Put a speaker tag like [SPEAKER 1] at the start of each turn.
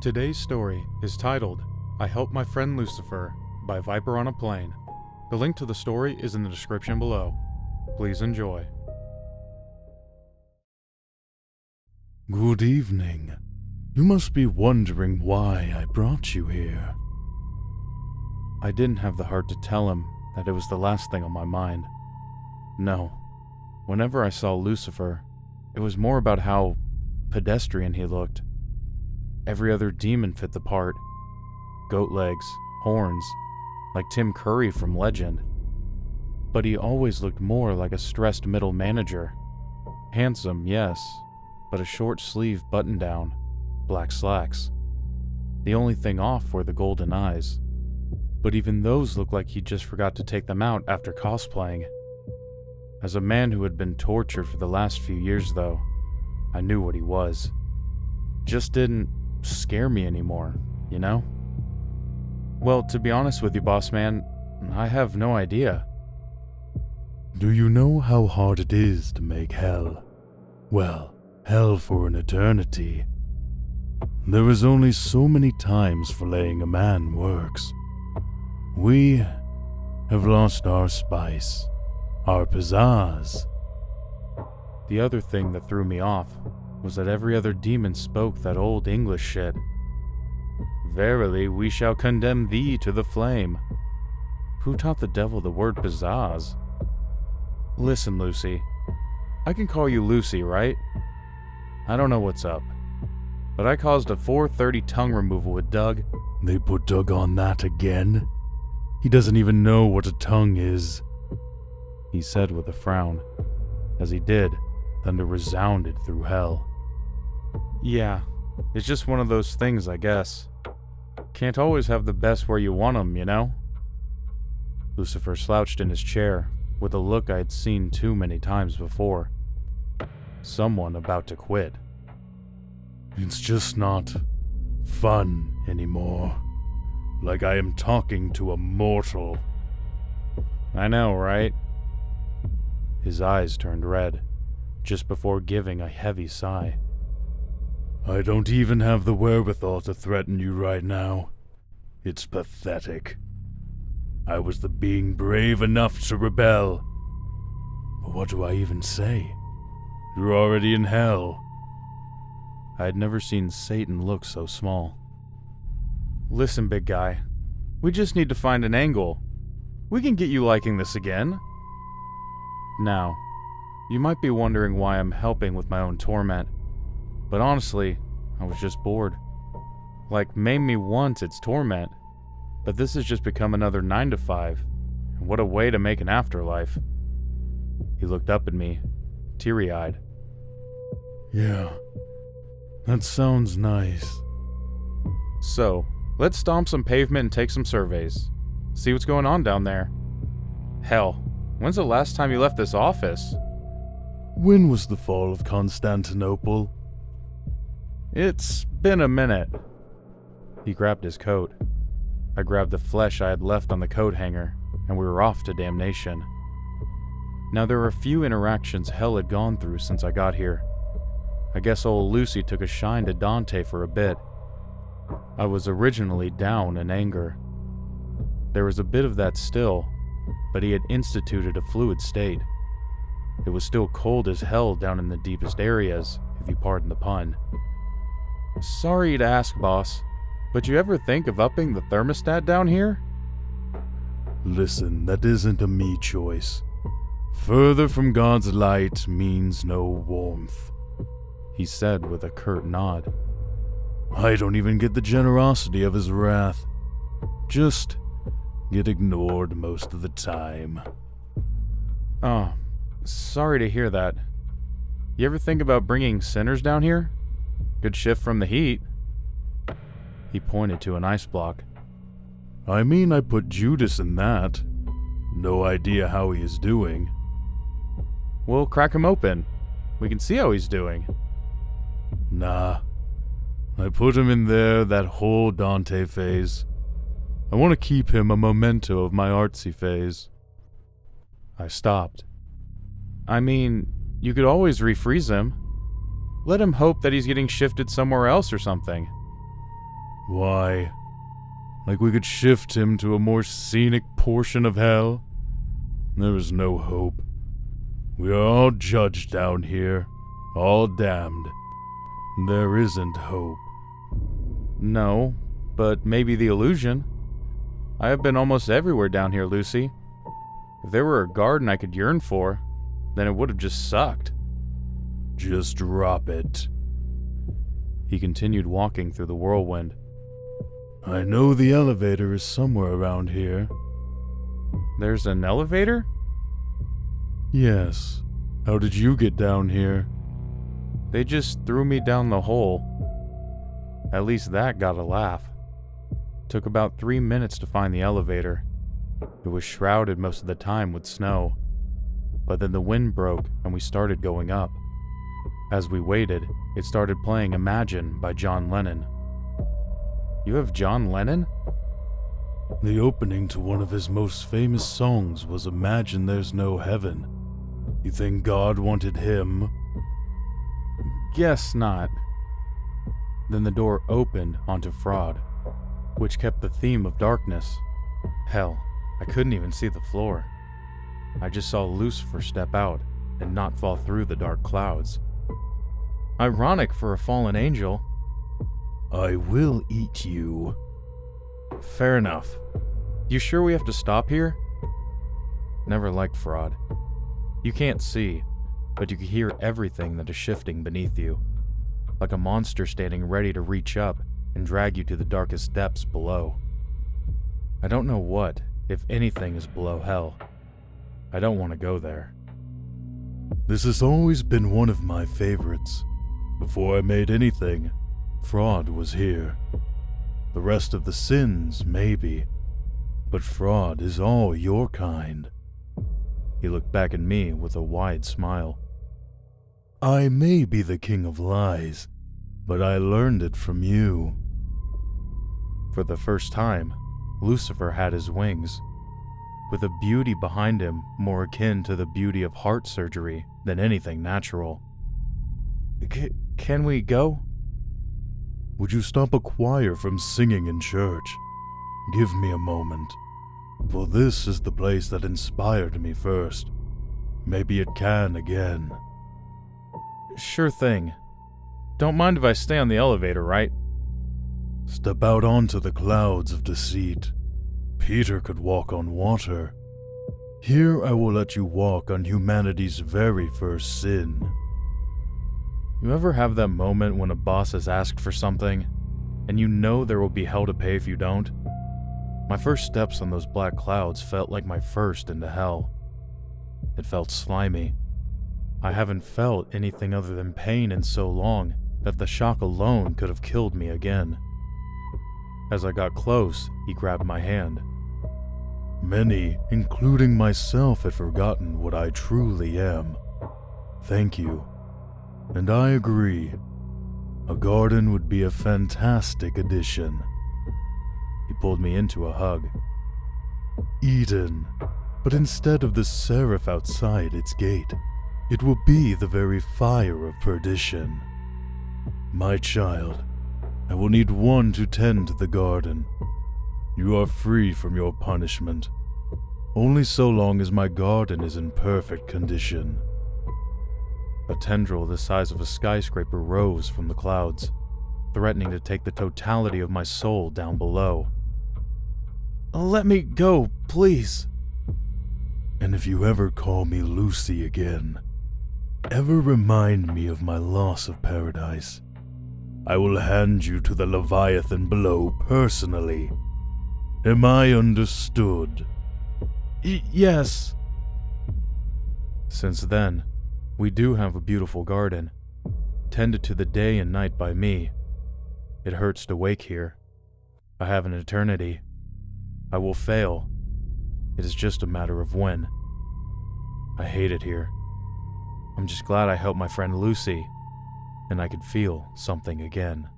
[SPEAKER 1] Today's story is titled, I Helped My Friend Lucifer by ViperOnAPlane. The link to the story is in the description below. Please enjoy.
[SPEAKER 2] Good evening. You must be wondering why I brought you here.
[SPEAKER 1] I didn't have the heart to tell him that it was the last thing on my mind. No. Whenever I saw Lucifer, it was more about how pedestrian he looked. Every other demon fit the part. Goat legs, horns, like Tim Curry from Legend. But he always looked more like a stressed middle manager. Handsome, yes, but a short sleeve button-down, black slacks. The only thing off were the golden eyes. But even those looked like he just forgot to take them out after cosplaying. As a man who had been tortured for the last few years, though, I knew what he was. Just didn't scare me anymore, you know? Well, to be honest with you, boss man, I have no idea.
[SPEAKER 2] Do you know how hard it is to make hell? Well, hell for an eternity. There is only so many times filleting a man works. We have lost our spice, our pizzazz.
[SPEAKER 1] The other thing that threw me off was that every other demon spoke that old English shit. Verily, we shall condemn thee to the flame. Who taught the devil the word pizzazz? Listen, Lucy. I can call you Lucy, right? I don't know what's up, but I caused a 430 tongue removal with Doug.
[SPEAKER 2] They put Doug on that again? He doesn't even know what a tongue is,
[SPEAKER 1] he said with a frown. As he did, thunder resounded through hell. Yeah, it's just one of those things, I guess. Can't always have the best where you want 'em, you know? Lucifer slouched in his chair, with a look I had seen too many times before. Someone about to quit.
[SPEAKER 2] It's just not fun anymore. Like I am talking to a mortal.
[SPEAKER 1] I know, right? His eyes turned red, just before giving a heavy sigh.
[SPEAKER 2] I don't even have the wherewithal to threaten you right now. It's pathetic. I was the being brave enough to rebel. But what do I even say? You're already in hell.
[SPEAKER 1] I had never seen Satan look so small. Listen, big guy. We just need to find an angle. We can get you liking this again. Now, you might be wondering why I'm helping with my own torment. But honestly, I was just bored. Like, maim me once, it's torment. But this has just become another 9 to 5. And what a way to make an afterlife. He looked up at me, teary-eyed.
[SPEAKER 2] Yeah, that sounds nice.
[SPEAKER 1] So, let's stomp some pavement and take some surveys. See what's going on down there. Hell, when's the last time you left this office?
[SPEAKER 2] When was the fall of Constantinople?
[SPEAKER 1] It's been a minute. He grabbed his coat. I grabbed the flesh I had left on the coat hanger, and we were off to damnation. Now there were a few interactions hell had gone through since I got here. I guess old Lucy took a shine to Dante for a bit. I was originally down in anger. There was a bit of that still, but he had instituted a fluid state. It was still cold as hell down in the deepest areas, if you pardon the pun. Sorry to ask, boss, but you ever think of upping the thermostat down here?
[SPEAKER 2] Listen, that isn't a me choice. Further from God's light means no warmth,
[SPEAKER 1] he said with a curt nod.
[SPEAKER 2] I don't even get the generosity of his wrath. Just get ignored most of the time.
[SPEAKER 1] Oh, sorry to hear that. You ever think about bringing sinners down here? Good shift from the heat. He pointed to an ice block.
[SPEAKER 2] I mean, I put Judas in that. No idea how he is doing.
[SPEAKER 1] We'll crack him open. We can see how he's doing.
[SPEAKER 2] Nah. I put him in there that whole Dante phase. I want to keep him a memento of my artsy phase.
[SPEAKER 1] I stopped. I mean, you could always refreeze him. Let him hope that he's getting shifted somewhere else or something.
[SPEAKER 2] Why? Like we could shift him to a more scenic portion of hell? There is no hope. We are all judged down here, all damned. There isn't hope.
[SPEAKER 1] No, but maybe the illusion. I have been almost everywhere down here, Lucy. If there were a garden I could yearn for, then it would have just sucked.
[SPEAKER 2] Just drop it.
[SPEAKER 1] He continued walking through the whirlwind.
[SPEAKER 2] I know the elevator is somewhere around here.
[SPEAKER 1] There's an elevator?
[SPEAKER 2] Yes. How did you get down here?
[SPEAKER 1] They just threw me down the hole. At least that got a laugh. Took about 3 minutes to find the elevator. It was shrouded most of the time with snow. But then the wind broke and we started going up. As we waited, it started playing Imagine by John Lennon. You have John Lennon?
[SPEAKER 2] The opening to one of his most famous songs was Imagine There's No Heaven. You think God wanted him?
[SPEAKER 1] Guess not. Then the door opened onto Fraud, which kept the theme of darkness. Hell, I couldn't even see the floor. I just saw Lucifer step out and not fall through the dark clouds. Ironic for a fallen angel.
[SPEAKER 2] I will eat you.
[SPEAKER 1] Fair enough. You sure we have to stop here? Never liked Fraud. You can't see, but you can hear everything that is shifting beneath you, like a monster standing ready to reach up and drag you to the darkest depths below. I don't know what, if anything, is below hell. I don't want to go there.
[SPEAKER 2] This has always been one of my favorites. Before I made anything, Fraud was here. The rest of the sins, maybe, but Fraud is all your kind.
[SPEAKER 1] He looked back at me with a wide smile.
[SPEAKER 2] I may be the king of lies, but I learned it from you.
[SPEAKER 1] For the first time, Lucifer had his wings, with a beauty behind him more akin to the beauty of heart surgery than anything natural. Can we go?
[SPEAKER 2] Would you stop a choir from singing in church? Give me a moment, for this is the place that inspired me first. Maybe it can again.
[SPEAKER 1] Sure thing. Don't mind if I stay on the elevator, right?
[SPEAKER 2] Step out onto the clouds of deceit. Peter could walk on water. Here I will let you walk on humanity's very first sin.
[SPEAKER 1] You ever have that moment when a boss has asked for something, and you know there will be hell to pay if you don't? My first steps on those black clouds felt like my first into hell. It felt slimy. I haven't felt anything other than pain in so long that the shock alone could have killed me again. As I got close, he grabbed my hand.
[SPEAKER 2] Many, including myself, had forgotten what I truly am. Thank you. And I agree. A garden would be a fantastic addition.
[SPEAKER 1] He pulled me into a hug.
[SPEAKER 2] Eden, but instead of the seraph outside its gate, it will be the very fire of perdition. My child, I will need one to tend the garden. You are free from your punishment, only so long as my garden is in perfect condition.
[SPEAKER 1] A tendril the size of a skyscraper rose from the clouds, threatening to take the totality of my soul down below. Let me go, please.
[SPEAKER 2] And if you ever call me Lucy again, ever remind me of my loss of paradise, I will hand you to the Leviathan below personally. Am I understood?
[SPEAKER 1] Yes. Since then, we do have a beautiful garden, tended to the day and night by me. It hurts to wake here. I have an eternity. I will fail. It is just a matter of when. I hate it here. I'm just glad I helped my friend Lucy, and I could feel something again.